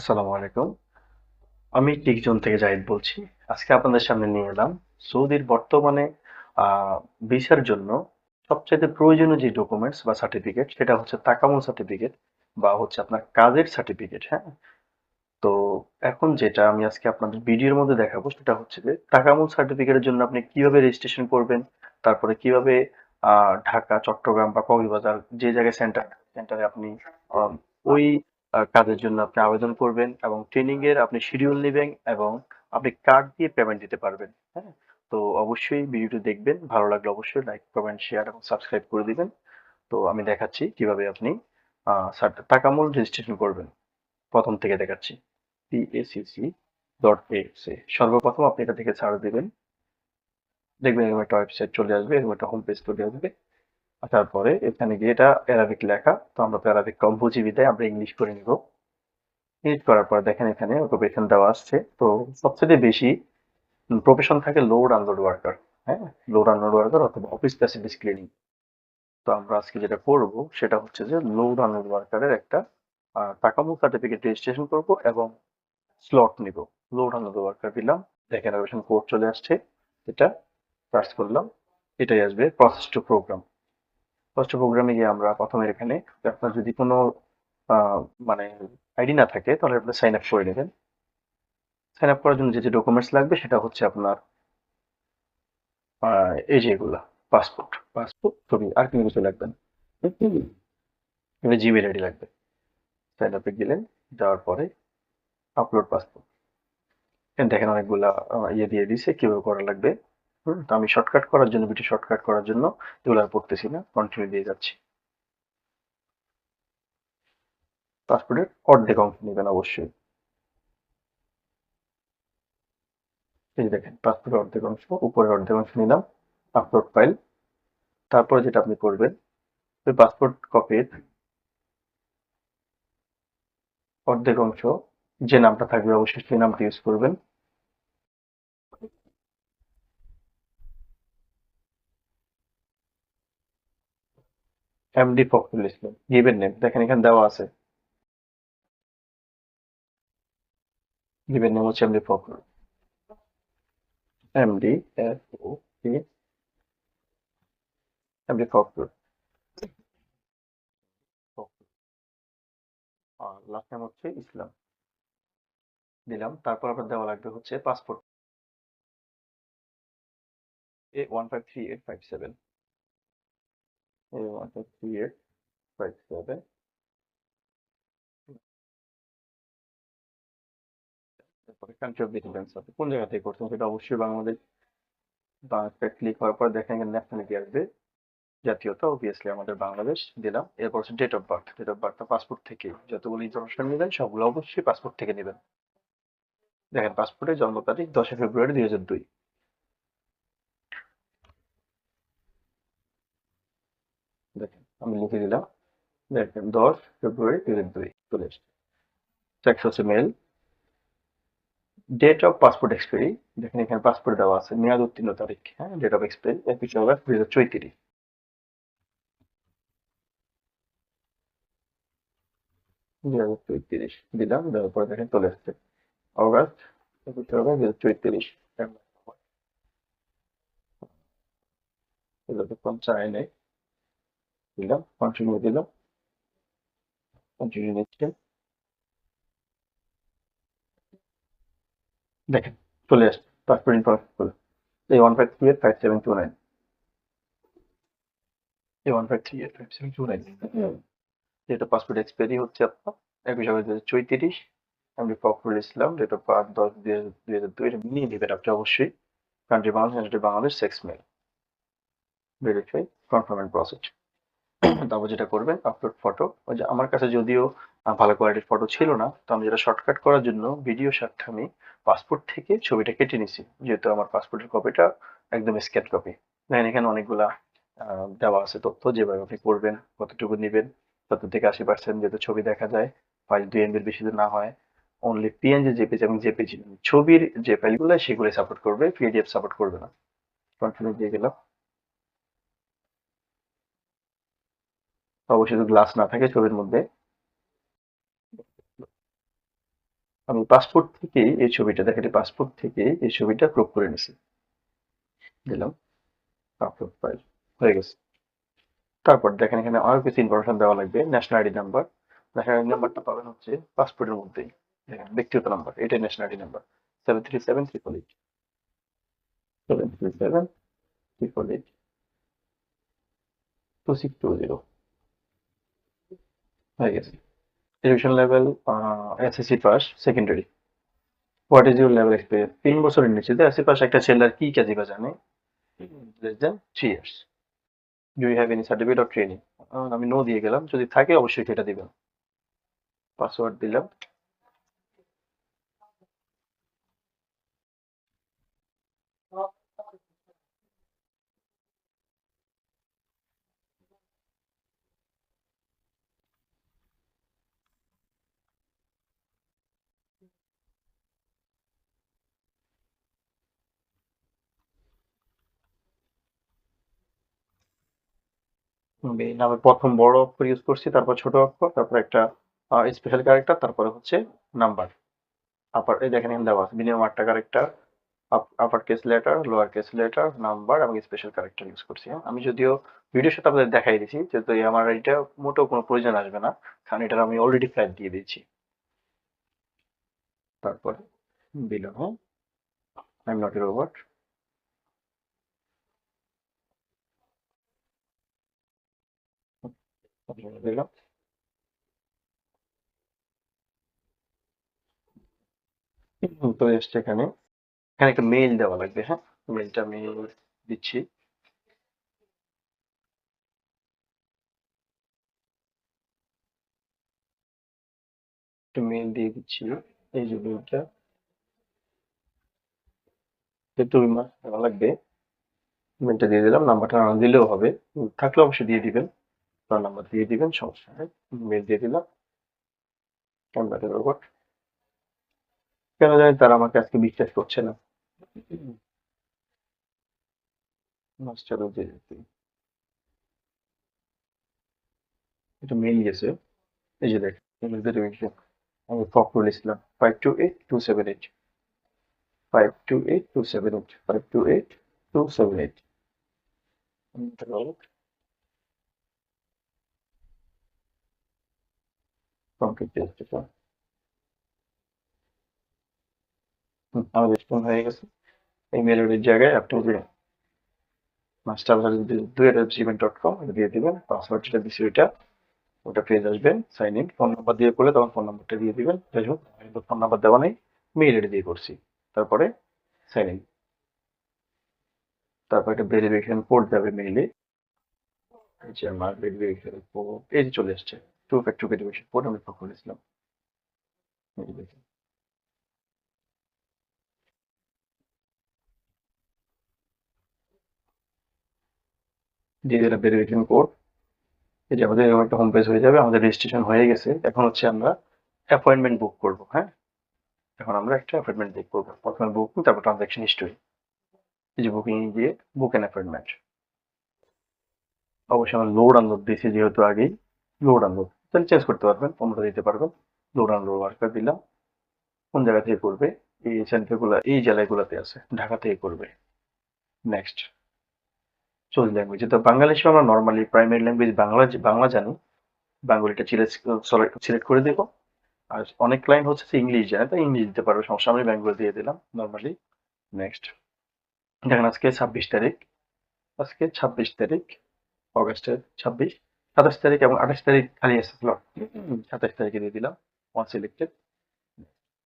আসসালামু আলাইকুম। আমি টিকজোন থেকে জাহিদ বলছি। আজকে আপনাদের সামনে নিয়ে এলাম সৌদির বর্তমানে ভিসার জন্য সবচাইতে প্রয়োজনীয় যে ডকুমেন্টস বা সার্টিফিকেট সেটা হচ্ছে তাকামুল সার্টিফিকেট বা হচ্ছে আপনার কাজের সার্টিফিকেট, হ্যাঁ? তো এখন যেটা আমি আজকে আপনাদের ভিডিওর মধ্যে দেখাবো সেটা হচ্ছে যে তাকামুল সার্টিফিকেটের জন্য আপনি কিভাবে রেজিস্ট্রেশন করবেন, তারপরে কিভাবে ঢাকা, চট্টগ্রাম বা কক্সবাজার যে জায়গায় সেন্টারে আপনি আহ, ওই কাজের জন্য আপনি আবেদন করবেন এবং ট্রেনিং এর আপনি শিডিউল নেবেন এবং আপনি কার্ড দিয়ে পেমেন্ট দিতে পারবেন, হ্যাঁ? তো অবশ্যই ভিডিওটি দেখবেন, ভালো লাগলে অবশ্যই লাইক, কমেন্ট, শেয়ার এবং সাবস্ক্রাইব করে দিবেন। তো আমি দেখাচ্ছি কিভাবে আপনি তাকামুল রেজিস্ট্রেশন করবেন। প্রথম থেকে দেখাচ্ছি। PACC.exe সর্বপ্রথম আপনি এটা থেকে সার্চ দিবেন, দেখবেন এরকম একটা ওয়েবসাইট চলে আসবে, এরকম একটা হোম পেজ চলে আসবে। আসার পরে এখানে গিয়ে এটা অ্যারাবিক লেখা, তো আমরা তো অ্যারাবিক কম বুঝি বিধায় আমরা ইংলিশ করে নিব। ইংলিশ করার পর দেখেন এখানে অকুপেশন দেওয়া আসছে, তো সবচেয়ে বেশি প্রফেশন থাকে লোড আনলোড ওয়ার্কার, হ্যাঁ? লোড আনলোড ওয়ার্কার অথবা অফিস ফ্যাসিলিটিস ক্লিনিং। তো আমরা আজকে যেটা করব সেটা হচ্ছে যে লোড আনলোড ওয়ার্কারের একটা টাকামু সার্টিফিকেট রেজিস্ট্রেশন করব এবং স্লট নিব। লোড আনলোড ওয়ার্কার দিলাম, দেখেন কোড চলে আসছে। এটা সার্চ করলাম, এটাই আসবে process to program. Process to প্রোগ্রামে গিয়ে আমরা প্রথমে এখানে আপনার যদি কোনো আহ, মানে আইডি না থাকে তাহলে আপনি সাইন আপ করে নেবেন। সাইন আপ করার জন্য যে যে ডকুমেন্টস লাগবে সেটা হচ্ছে আপনার এই যে এগুলা, পাসপোর্ট ছবি আর কোনো কিছু লাগবে না। জিমেল আইডি লাগবে। সাইন আপে গেলেন, যাওয়ার পরে আপলোড পাসপোর্ট, দেখেন অনেকগুলা ইয়ে দিয়ে দিছে কিভাবে করা লাগবে। তো আমি শর্টকাট করার জন্য, ভিডিও শর্টকাট করার জন্য এগুলো আর পড়তেছি না, কন্টিনিউ দিয়ে যাচ্ছি। পাসপোর্টের অর্ধেক অংশ নেবেন অবশ্যই। এই যে দেখেন পাসপোর্টের অর্ধেক অংশ, উপরের অর্ধেক অংশ নিলাম, আপলোড ফাইল। তারপরে যেটা আপনি করবেন, ওই পাসপোর্ট কপির অর্ধেক অংশ যে নামটা থাকবে অবশ্যই সেই নামটা ইউজ করবেন। MD Fakhrul Islam given name, দেখেন এখানে দেওয়া আছে, গিভেন নেম হচ্ছে MD Fakhrul, MD FOK, MD Fakhrul. আর লাস্ট নাম হচ্ছে ইসলাম, দিলাম। তারপর আপনার দেওয়া লাগবে হচ্ছে পাসপোর্ট A153857, A153857। তারপরে কান্ট্রি অফ রেসিডেন্স আপনি কোন জায়গা থেকে করছেন সেটা অবশ্যই বাংলাদেশ। বাংলাদেশে ক্লিক হওয়ার পর দেখেন এখানে ন্যাশনালিটি আসবে, জাতীয়তা অবভিয়াসলি আমাদের বাংলাদেশ দিলাম। এরপর হচ্ছে date of birth, date of বার্থটা পাসপোর্ট থেকে যতগুলো ইনফরমেশন নেবেন সবগুলো অবশ্যই পাসপোর্ট থেকে নেবেন। দেখেন পাসপোর্টের জন্ম তারিখ 10 ফেব্রুয়ারি 2002। দেখেন আমি লিখে দিলাম, দেখেন 10 ফেব্রুয়ারি 2002 চলে এসছে। সেক্স হচ্ছে male. Date of passport expiry, দেখেন এখানে পাসপোর্ট দেওয়া আছে মেয়াদ উত্তীর্ণ তারিখ, হ্যাঁ? ডেট অফ এক্সপায়ারি 21 অগাস্ট 2034, 2034 দিলাম। দেওয়ার পরে দেখেন চলে আসছে অগাস্ট, 21 অগাস্ট 2034। যতক্ষণ চাই নেই, দিলাম, কন্টিনিউ দিলাম, কন্টিনিউ নিচ্ছে। দেখেন চলে আসছে পাসপোর্ট ইনফরমেশন, এই 15385729, এই 15385729। যেটা পাসপোর্ট এক্সপায়ারি হচ্ছে আপনার 21 অগাস্ট 2034। আমি Fakhrul Islam, date of birth 10-2002, এটা নিয়ে নেবেন আপনি অবশ্যই। Country Bangladesh, nationality Bangladesh, sex male, verify, confirm and proceed. তারপর যেটা করবেন আপলোড ফটো, ওই যে আমার কাছে যদিও ভালো কোয়ালিটির ফটো ছিল না, তো আমি যেটা শর্টকাট করার জন্য ভিডিও সাথে আমি পাসপোর্ট থেকে ছবিটা কেটে নিছি, যেহেতু আমার পাসপোর্টের কপিটা একদম স্ক্যান কপি। দেখেন এখানে অনেকগুলা দেওয়া আছে তথ্য, যেভাবে আপনি করবেন, কতটুকু নেবেন, 70 থেকে 80% যেহেতু ছবি দেখা যায়, ফাইল 2 MB বেশি যদি না হয়, অনলি PNG, জেপিজি এবং জেপিজি ছবির যে ফাইলগুলো সেগুলো সাপোর্ট করবে, PDF সাপোর্ট করবে না। কন্টিনিউ দিয়ে গেলাম। অবশ্যই গ্লাস না থাকে ছবির মধ্যে। আমি পাসপোর্ট থেকে এই ছবিটা দেখেন, পাসপোর্ট থেকে এই ছবিটা ক্রপ করে নিছি, দিলাম আপলোড ফাইল, হয়ে গেছে। তারপর দেখেন এখানে আরো কিছু ইনফরমেশন দেওয়া লাগবে। National ID number, national ID নাম্বারটা পাবেন হচ্ছে পাসপোর্টের মধ্যেই, দেখেন ব্যক্তিগত নাম্বার, এটাই ন্যাশনাল আইডি নাম্বার, 737 888, 737 888 2620, হয়ে গেছে। Education level SSC pass secondary. What is your level experience? 3 বছরের নিচে তো এসএসসি পাস একটা ছেলে আর কি কাজে বা জানে, less than 3 years. Do you have any certificate of training? আমি নো দিয়ে গেলাম, যদি থাকে অবশ্যই সেটা দিবেন। পাসওয়ার্ড দিলাম। আমি নামে প্রথম বড় অক্ষর ইউজ করছি, তারপর ছোট অক্ষর, তারপর একটা স্পেশাল ক্যারেক্টার, তারপরে হচ্ছে নাম্বার। আপার এই দেখেন এখানে দেওয়া আছে মিনিমাম 8টা character, upper case letter, lower case letter, number এবং স্পেশাল ক্যারেক্টার ইউজ করছি। হ্যাঁ, আমি যদিও ভিডিওর সাথে আপনাদের দেখাই দিয়েছি, যেহেতু আমার এটা মোটেও কোনো প্রয়োজন আসবে না, কারণ এটার আমি অলরেডি ফ্ল্যাগ দিয়ে দিয়েছি। তারপরে দিলাম, হ্যাঁ, I am not a robot, দিলাম। তো এসছে এখানে, এখানে একটা মেইল দেওয়া লাগবে। হ্যাঁ, মেইলটা আমি দিচ্ছি। একটা মেইল দিয়ে দিচ্ছি, এই যে মেইলটা, যেহেতু দেওয়া লাগবে, মেইলটা দিয়ে দিলাম। নাম্বারটা না দিলেও হবে, থাকলে অবশ্যই দিয়ে দিবেন, আপনার নাম্বার দিয়ে দিবেন, সমস্যা নেই। মেইল দিয়ে দিলাম, নাম্বারের রোবট। কেন জানি তারা আমাকে আজকে বিশ্বাস করছে না। মাস্টারও দিয়ে দিচ্ছি। এটা মেইল গেছে, এই যে দেখ, ইমেল ভেরিফিকেশন। আমি ফখরুল ইসলাম, 528278, 528278, 528278। Complete registration. আমাদের রেজিস্ট্রেশন হয়ে গেছে। এই মেল আইডির জায়গায় আপনি যে মাস্টার duet@gmail.com এটা দিয়ে দিবেন। পাসওয়ার্ড যেটা দিচ্ছি ওইটা, ওটা পেয়ে আসবেন। সাইন ইন, ফোন নাম্বার দিয়ে করলে তখন ফোন নাম্বারটা দিয়ে দিবেন। যাই হোক, আমি তো ফোন নাম্বার দেওয়া নেই, মেইল আইডি দিয়ে করছি। তারপরে সাইন ইন, তারপর একটা ভেরিফিকেশন কোড যাবে মেইলে, এই যে আমার ভেরিফিকেশন কোড, এই যে চলে আসছে, টু ফ্যাক্টর ভেরিফিকেশন কোড আমি করেছিলাম, এই যে দেখুন। দিয়ে দিলাম ভেরিফিকেশন কোড। এই যে আমাদের এরকম একটা হোম পেজ হয়ে যাবে। আমাদের রেজিস্ট্রেশন হয়ে গেছে। এখন হচ্ছে আমরা অ্যাপয়েন্টমেন্ট বুক করব। হ্যাঁ, এখন আমরা একটা অ্যাপয়েন্টমেন্ট বুক করবো। প্রথমে বুকিং, তারপর ট্রানজাকশন হিস্টোরি। এই যে বুকিং দিয়ে বুক অ্যান অ্যাপয়েন্টমেন্ট, অবশ্যই আমরা লোড আনলোড দিয়েছি যেহেতু আগেই, লোড আনলোড তাহলে চেঞ্জ করতে পারবেন, অন্যটা দিতে পারবেন। লোড আনলোড ওয়ার্কার দিলাম। কোন জায়গা থেকে করবে? এই সেন্টারগুলো এই জেলাগুলোতে আছে, ঢাকা থেকে করবে। নেক্সট, চুজ ল্যাঙ্গুয়েজ, তো বাঙালি হিসেবে আমরা normally primary language Bangla, Bangla জানি, বাঙালিটা সিলেক্ট করে দেবো। আর অনেক ক্লায়েন্ট হচ্ছে ইংলিশ জানে, তো ইংলিশ দিতে পারবে, সমস্যা, আমি বেঙ্গলি দিয়ে দিলাম নর্মালি। নেক্সট, দেখেন আজকে 26 তারিখ, আজকে 26 তারিখ, অগাস্টের 26, 27 তারিখ এবং 28 তারিখ খালি আছে স্লট। 27 তারিখে দিয়ে দিলাম, ওয়ান সিলেক্টেড।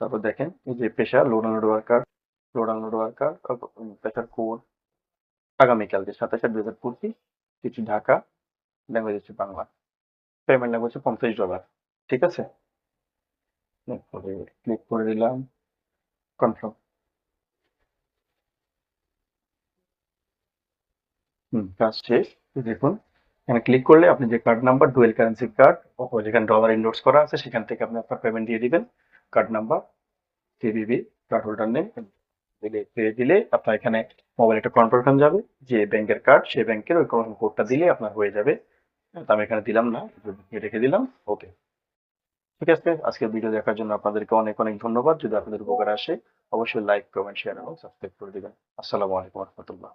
তারপর দেখেন এই যে পেশা load unload worker, load unload worker, পেশার কোড আগামীকালকে 27/8/2025, কিছু ঢাকা, ল্যাঙ্গুয়েজ হচ্ছে বাংলা, পেমেন্ট ল্যাঙ্গুয়েজ হচ্ছে $50। ঠিক আছে, এরপরে ক্লিক করে দিলাম কনফার্ম। কাজ শেষ। এই দেখুন, এখানে ক্লিক করলে আপনি যে card number, dual currency card, যেখানে ডলার ইনডোর্স করা আছে সেখান থেকে আপনি আপনার পেমেন্ট দিয়ে দিবেন। Card number, CVV, card holder name দিয়ে দিলে আপনার এখানে মোবাইল একটা কনফার্মেশন যাবে যে ব্যাংকের কার্ড, সেই ব্যাংকের ওই কোডটা দিলে আপনার হয়ে যাবে। তো আমি এখানে দিলাম না, রেখে দিলাম। ওকে। ঠিক আছে, আজকের ভিডিও দেখার জন্য আপনাদেরকে অনেক অনেক ধন্যবাদ। যদি আপনাদের উপকার আসে অবশ্যই লাইক, কমেন্ট, শেয়ার এবং সাবস্ক্রাইব করে দিবেন। আসসালামু আলাইকুম রহমতুল্লাহ।